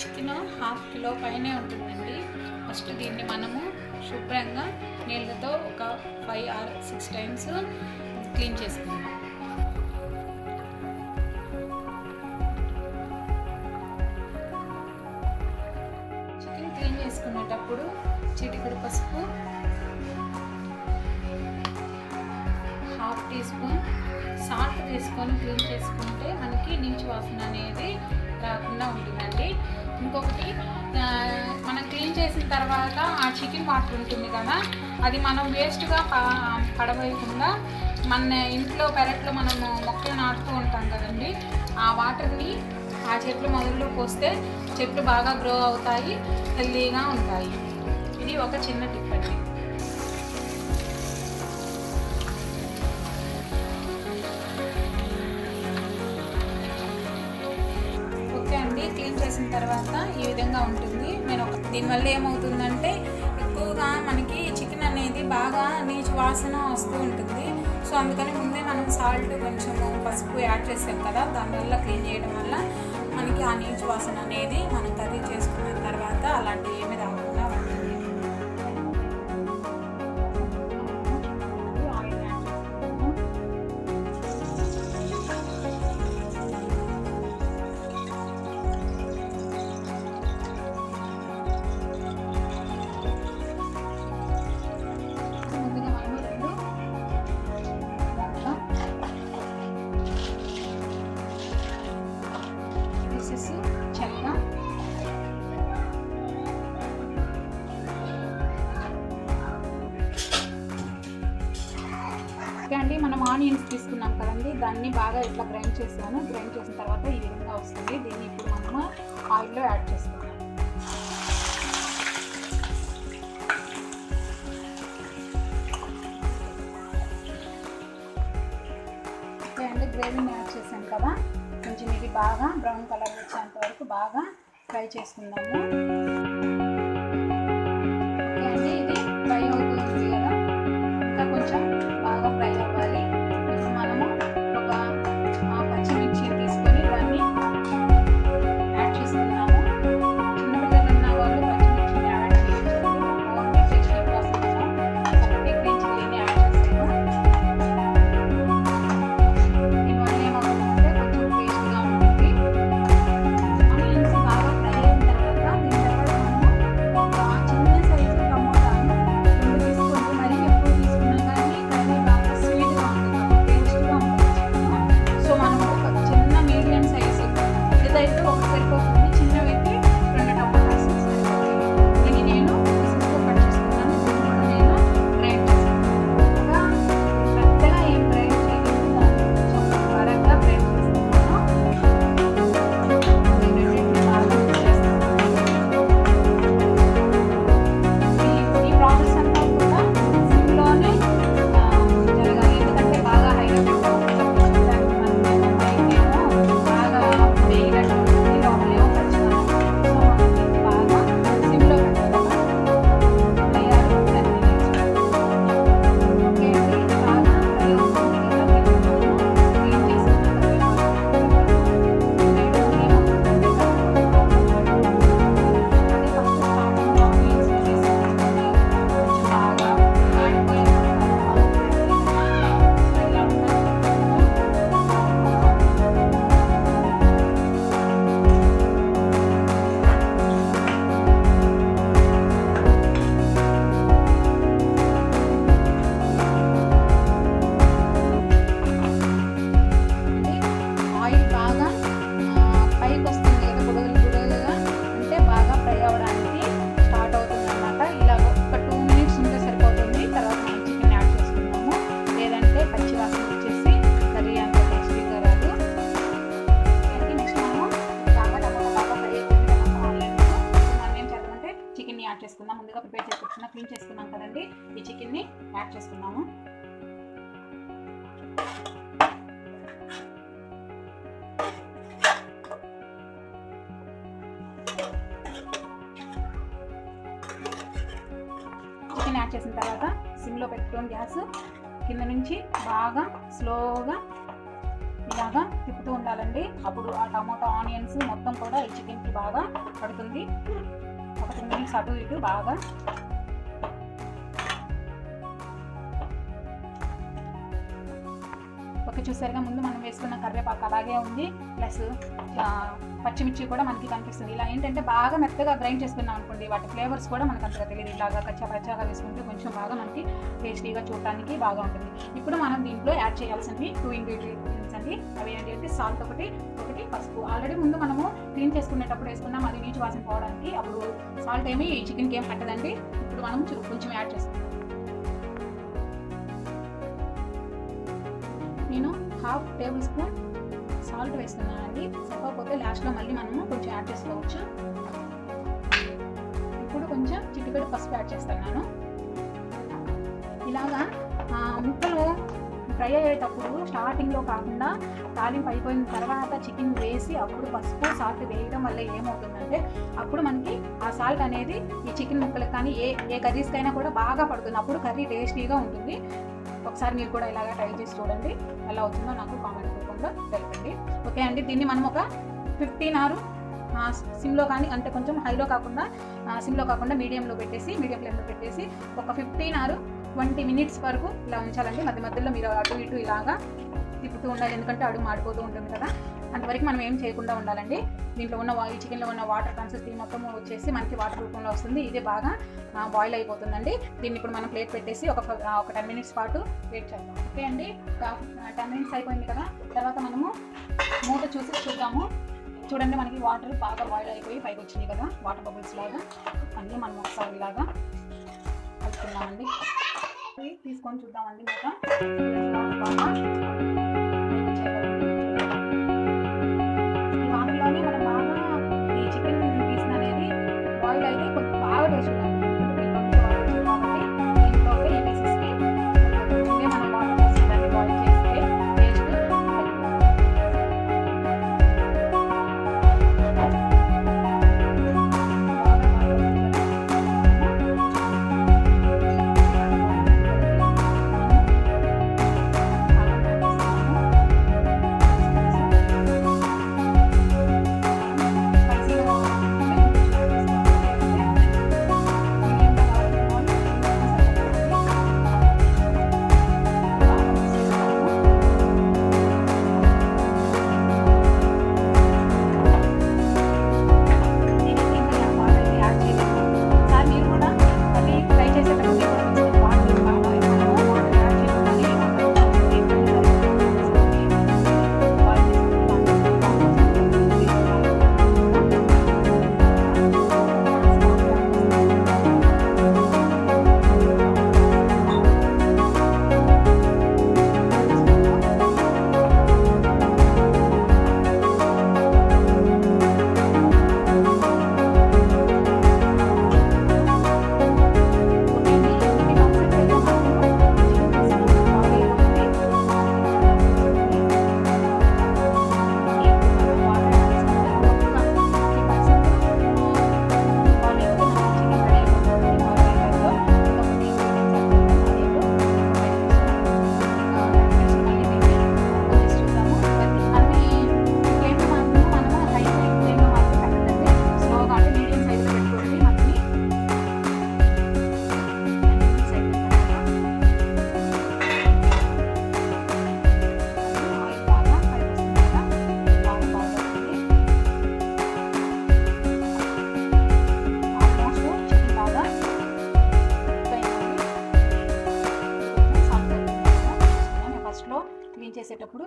Chicken half kilo పైనే ఉంటుందండి. First దీన్ని మనము శుభ్రంగా నీళ్ళతో ఒక 5 or 6 టైమ్స్ క్లీన్ చేసుకుందాం. చికెన్ క్లీన్ చేసుకునేటప్పుడు చిటికెడు పసుపు, హాఫ్ టీ స్పూన్ సాల్ట్ తీసుకొని క్లీన్ చేసుకుంటే మనకి నీచు వాసన అనేది రాకుండా ఉంటుందండి. ఇంకొకటి, మనం క్లీన్ చేసిన తర్వాత ఆ చికెన్ వాటర్ ఉంటుంది కదా, అది మనం వేస్ట్గా పడవేయకుండా మన ఇంట్లో పెరట్లో మనము మొక్కలు నాటుతూ ఉంటాం కదండి, ఆ వాటర్ని ఆ చెట్లు మొదల్లో పోస్తే చెట్లు బాగా గ్రో అవుతాయి, హెల్తీగా ఉంటాయి. ఇది ఒక చిన్న టిప్ అండి. క్లీన్ చేసిన తర్వాత ఈ విధంగా ఉంటుంది. దీనివల్ల ఏమవుతుందంటే ఎక్కువగా మనకి చికెన్ అనేది బాగా నీచు వాసన వస్తూ ఉంటుంది. సో అందుకని ముందే మనం సాల్ట్ కొంచెం పసుపు యాడ్ చేసాం కదా, దానివల్ల క్లీన్ చేయడం వల్ల మనకి ఆ నీచు వాసన అనేది మనం కర్రీ చేసుకున్న తర్వాత అలాంటివి ఏమి రాకుండా ఉంటుంది. చెక్క, అండి మనం ఆనియన్స్ తీసుకున్నాం కదండి, దాన్ని బాగా ఇట్లా గ్రైండ్ చేసాను. గ్రైండ్ చేసిన తర్వాత ఈ విధంగా వస్తుంది. దీన్ని ఇప్పుడు మనము ఆయిల్లో యాడ్ చేసుకున్నాం. ఓకే అండి, గ్రేవీని యాడ్ చేసాం కదా, కొంచెం ఇది బాగా బ్రౌన్ కలర్ వచ్చేంత వరకు బాగా ఫ్రై చేసుకుందాము. ఓకే అండి, ఇది ఫ్రై అవుతుంది కదా, ఇంకా కొంచెం బాగా ఫ్రై అవ్వాలి. ఇప్పుడు మనము ఒక పచ్చిమిర్చి తీసుకొని దాన్ని యాడ్ చేసుకున్నాము. చిన్నపిల్లలు ఉన్న వాళ్ళు పచ్చిమిర్చిని యాడ్ చేయొచ్చు. ఓన్లీ టేస్టీ కోసం ఒకటి గ్రీన్ చిల్లీని యాడ్ చేస్తాము. దీనివల్ల ఏమవుతుందంటే కొంచెం టేస్ట్గా ఉంటుంది. ఆనియన్స్ బాగా ఫ్రై అయిన తర్వాత దీని తర్వాత మనము ఒక చిన్న సైజు టమోటాను 2 తీసుకుంటూ, మరీ ఎక్కువ తీసుకున్నా కానీ కర్రీ బాగా స్వీట్గా ఉంటుంది, టేస్ట్గా ఉంటుంది. సో మనము ఒక చిన్న మీడియం సైజు ఇదైతే ఒకటి సరిపోతుంది, చిన్నవైతే 2 టమాటాస్ సరిపోతాయి. దీన్ని నేను పీసెస్గా కట్ చేసుకున్నాను. దీన్ని కూడా నేను గ్రైండ్ చేసుకున్నాను. పెద్దగా ఏం గ్రైండ్ చేయలేదు, దాన్ని కొంచెం బరగ్గా గ్రైండ్ చేసుకున్నాను. ఈ రెండింటిని బాగా మిక్స్ చేస్తాను. ఈ ప్రాసెస్ అంతా కూడా సిమ్లోనే జరగాలి, ఎందుకంటే బాగా హైలో పెట్టాము దానికి మనం పైకేమో బాగా వేగినట్టు ఉంటుంది, లోపలేమో పచ్చిగా ఉంటుంది. సో మనం దీన్ని బాగా సిమ్లో పెట్టాలి. వేయాలి 10 minutes. ఓకే అండి, ఇది బాగా ఫ్రై అవుతుంది కదా, దీన్ని మనము క్లీన్ చేసుకున్న ఆయిల్ బాగా పైకి వస్తుంది కదా, బుడగలుగా అంటే బాగా ఫ్రై అవ్వడానికి స్టార్ట్ అవుతుంది అన్నమాట. ఇలా ఒక 2 minutes ఉంటే సరిపోతుంది. తర్వాత మనం చికెన్ యాడ్ చేసుకుందాము, లేదంటే పచ్చి వాసన వచ్చేసి కర్రీ అంత టేస్టీగా రాదు. నెక్స్ట్ మనము బాగా టమాటా బాగా ఫ్రై అయిపోయింది టమాటా ఆనియన్స్. మనం ఏం చేద్దామంటే చికెన్ని యాడ్ చేసుకుందాం. ముందుగా ప్రిపేర్ చేసుకున్న క్లీన్ చేసుకున్నాం కదండి, ఈ చికెన్ని యాడ్ చేసుకున్నాము. చికెన్ యాడ్ చేసిన తర్వాత సిమ్లో పెట్టుకొని గ్యాస్ కింద నుంచి బాగా స్లోగా ఇలాగా తిప్పుతూ ఉండాలండి. అప్పుడు ఆ టమాటో ఆనియన్స్ మొత్తం కూడా ఈ చికెన్కి బాగా పడుతుంది. ఒక 2 మినిట్స్ అటు ఇటు బాగా ఓకే. చూసారుగా, ముందు మనం వేసుకున్న కరివేపాకు అలాగే ఉంది, ప్లస్ పచ్చిమిర్చి కూడా మనకి కనిపిస్తుంది. ఇలా ఏంటంటే బాగా మెత్తగా గ్రైండ్ చేసుకున్నాం అనుకోండి, వాటి ఫ్లేవర్స్ కూడా మనకు అంతగా తెలియదు. ఇలాగా కచ్చాపచ్చాగా వేసుకుంటే కొంచెం బాగా మనకి టేస్టీగా చూడటానికి బాగా ఉంటుంది. ఇప్పుడు మనం దీంట్లో యాడ్ చేయాల్సినవి 2 ఇంగ్రీడియంట్స్ అండి. అవి ఏంటంటే సాల్ట్ ఒకటి పసుపు. ఆల్రెడీ ముందు మనము క్లీన్ చేసుకునేటప్పుడు వేసుకున్నాం, అది నీచు వాసన పోవడానికి. అప్పుడు సాల్ట్ ఏమి చికెన్కి ఏం పట్టదండి. ఇప్పుడు మనం కొంచెం యాడ్ చేసుకుంటాం. నేను 1/2 టేబుల్ స్పూన్ సాల్ట్ వేస్తున్నానండి. సరిపోతే లాస్ట్లో మళ్ళీ మనము కొంచెం యాడ్ చేసుకోవచ్చు. ఇప్పుడు కొంచెం చిటికెడు పసుపు యాడ్ చేస్తున్నాను. ఇలాగా ముక్కలు ఫ్రై అయ్యేటప్పుడు స్టార్టింగ్లో కాకుండా తాలింపు అయిపోయిన తర్వాత చికెన్ వేసి అప్పుడు పసుపు సాల్ట్ వేయడం వల్ల ఏమవుతుందంటే అప్పుడు మనకి ఆ సాల్ట్ అనేది ఈ చికెన్ ముక్కలకు కానీ ఏ కర్రీస్కైనా కూడా బాగా పడుతుంది. అప్పుడు కర్రీ టేస్టీగా ఉంటుంది. ఒకసారి మీరు కూడా ఇలాగా ట్రై చేసి చూడండి, ఎలా అవుతుందో నాకు కామెంట్ రూపంలో తెలపండి. ఓకే అండి, దీన్ని మనం ఒక 15 ఆర్ సిమ్లో కానీ, అంటే కొంచెం హైలో కాకుండా సిమ్లో కాకుండా మీడియం ఫ్లేమ్లో పెట్టేసి ఒక 15 ఆర్ 20 మినిట్స్ వరకు ఇలా ఉంచాలండి. మధ్యలో మీరు అటు ఇటు ఇలాగా తిప్పుతూ ఉండాలి, ఎందుకంటే అడుగు మాడిపోతూ ఉంటుంది కదా. అంతవరకు మనం ఏం చేయకుండా ఉండాలండి. దీంట్లో ఉన్న ఈ చికెన్లో ఉన్న వాటర్ కన్సిస్టెన్సీ మొత్తం వచ్చేసి మనకి వాటర్ రూపంలో వస్తుంది. ఇది బాగా బాయిల్ అయిపోతుందండి. దీన్ని ఇప్పుడు మనం ప్లేట్ పెట్టేసి ఒక 10 మినిట్స్ పాటు వెయిట్ చేద్దాం. ఓకే అండి, 10 మినిట్స్ అయిపోయింది కదా. తర్వాత మనము మూత చూద్దాము. చూడండి, మనకి వాటర్ బాగా బాయిల్ అయిపోయి పైకి వచ్చింది కదా, వాటర్ బబుల్స్ లాగా. అన్నీ మనం ఒకసారి ఇలాగా కలుపుకున్నామండి. తీసుకొని చూద్దామండి. బాగా ఈ వాటర్లోనే మనం బాగా ఈ చికెన్ పీస్ అనేది బాయిల్ అయితే కొంచెం బాగా టేస్ట్ ఉంటుంది. కాబట్టి దీంట్లో ఈ పీసెస్కి ముందే మనం వాటర్ వేసి బాయిల్ చేస్తే టేస్ట్ క్లీన్ చేసేటప్పుడు.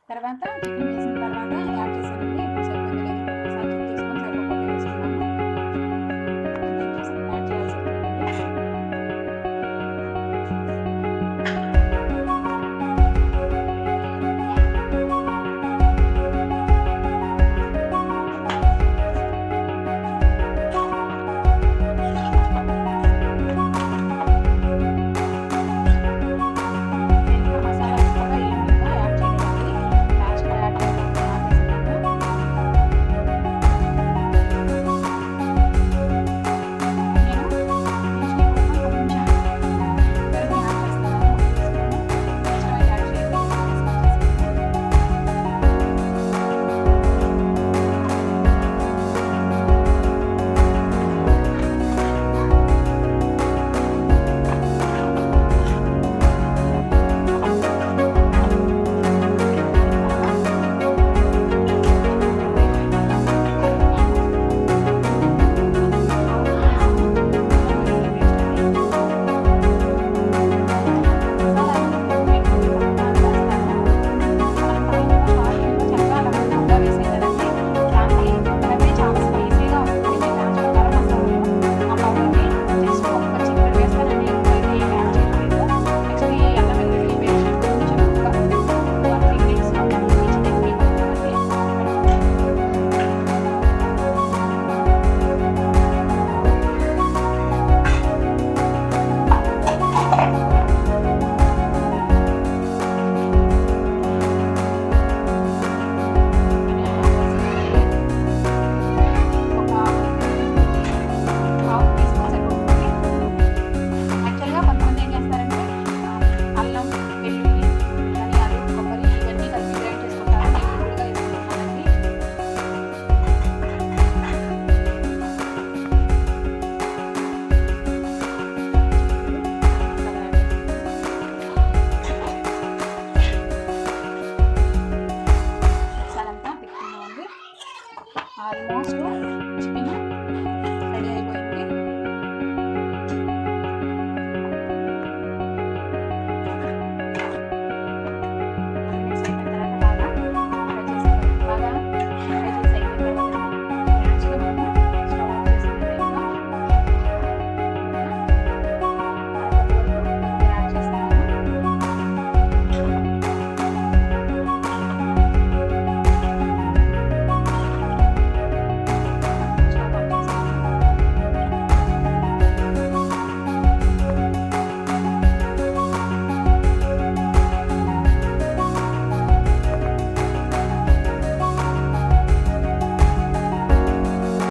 తర్వాత చికెన్ వేసిన తర్వాత యాడ్ చేసానండి. ఇప్పుడు సరిపోయింది లేదు ఒకసారి చెక్ చేసుకొని సరిపోతే వేసుకున్నాము. యాడ్ చేయాల్సి ఉంటుంది. మసాలాస్ కూడా ఏమి యాడ్ చేయలేదండి. లాస్ట్లో యాడ్ ఆల్మోస్ట్